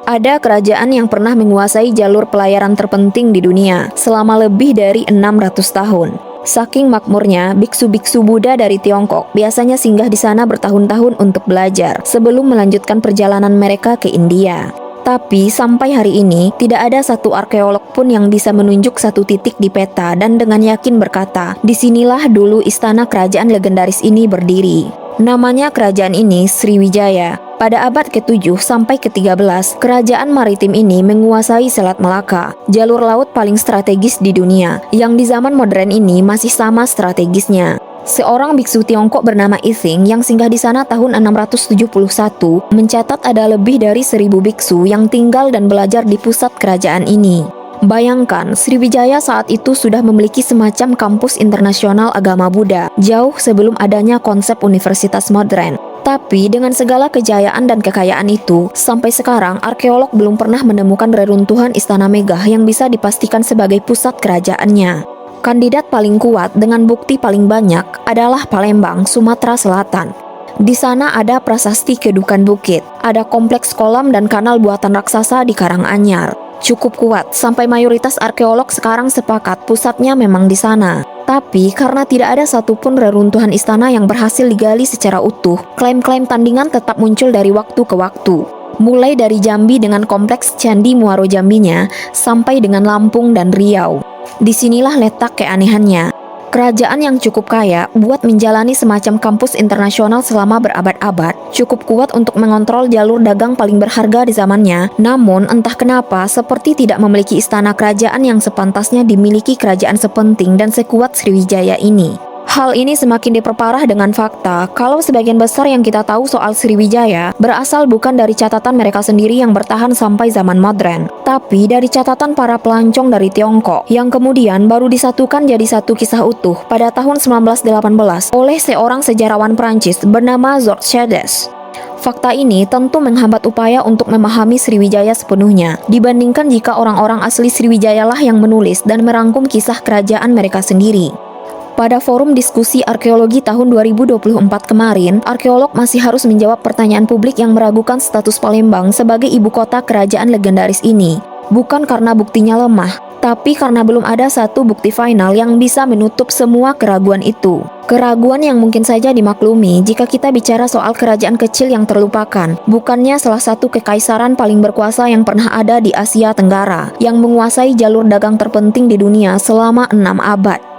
Ada kerajaan yang pernah menguasai jalur pelayaran terpenting di dunia selama lebih dari 600 tahun. Saking makmurnya, biksu-biksu Buddha dari Tiongkok biasanya singgah di sana bertahun-tahun untuk belajar sebelum melanjutkan perjalanan mereka ke India. Tapi sampai hari ini, tidak ada satu arkeolog pun yang bisa menunjuk satu titik di peta dan dengan yakin berkata, disinilah dulu istana kerajaan legendaris ini berdiri. Namanya kerajaan ini Sriwijaya. Pada abad ke-7 sampai ke-13, kerajaan maritim ini menguasai Selat Melaka, jalur laut paling strategis di dunia, yang di zaman modern ini masih sama strategisnya. Seorang biksu Tiongkok bernama Ithing yang singgah di sana tahun 671 mencatat ada lebih dari 1000 biksu yang tinggal dan belajar di pusat kerajaan ini. Bayangkan, Sriwijaya saat itu sudah memiliki semacam kampus internasional agama Buddha, jauh sebelum adanya konsep universitas modern. Tapi dengan segala kejayaan dan kekayaan itu, sampai sekarang arkeolog belum pernah menemukan reruntuhan Istana Megah yang bisa dipastikan sebagai pusat kerajaannya. Kandidat paling kuat dengan bukti paling banyak adalah Palembang, Sumatera Selatan. Di sana ada prasasti Kedukan Bukit, ada kompleks kolam dan kanal buatan raksasa di Karanganyar. Cukup kuat sampai mayoritas arkeolog sekarang sepakat pusatnya memang di sana. Tapi karena tidak ada satupun reruntuhan istana yang berhasil digali secara utuh, klaim-klaim tandingan tetap muncul dari waktu ke waktu. Mulai dari Jambi dengan kompleks Candi Muaro Jambinya, sampai dengan Lampung dan Riau. Disinilah letak keanehannya. Kerajaan yang cukup kaya buat menjalani semacam kampus internasional selama berabad-abad, cukup kuat untuk mengontrol jalur dagang paling berharga di zamannya. Namun entah kenapa seperti tidak memiliki istana kerajaan yang sepantasnya dimiliki kerajaan sepenting dan sekuat Sriwijaya ini. Hal ini semakin diperparah dengan fakta kalau sebagian besar yang kita tahu soal Sriwijaya berasal bukan dari catatan mereka sendiri yang bertahan sampai zaman modern, tapi dari catatan para pelancong dari Tiongkok yang kemudian baru disatukan jadi satu kisah utuh pada tahun 1918 oleh seorang sejarawan Prancis bernama Georges Chades. Fakta ini tentu menghambat upaya untuk memahami Sriwijaya sepenuhnya, dibandingkan jika orang-orang asli Sriwijaya lah yang menulis dan merangkum kisah kerajaan mereka sendiri. Pada forum diskusi arkeologi tahun 2024 kemarin, arkeolog masih harus menjawab pertanyaan publik yang meragukan status Palembang sebagai ibu kota kerajaan legendaris ini. Bukan karena buktinya lemah, tapi karena belum ada satu bukti final yang bisa menutup semua keraguan itu. Keraguan yang mungkin saja dimaklumi jika kita bicara soal kerajaan kecil yang terlupakan, bukannya salah satu kekaisaran paling berkuasa yang pernah ada di Asia Tenggara, yang menguasai jalur dagang terpenting di dunia selama 6 abad.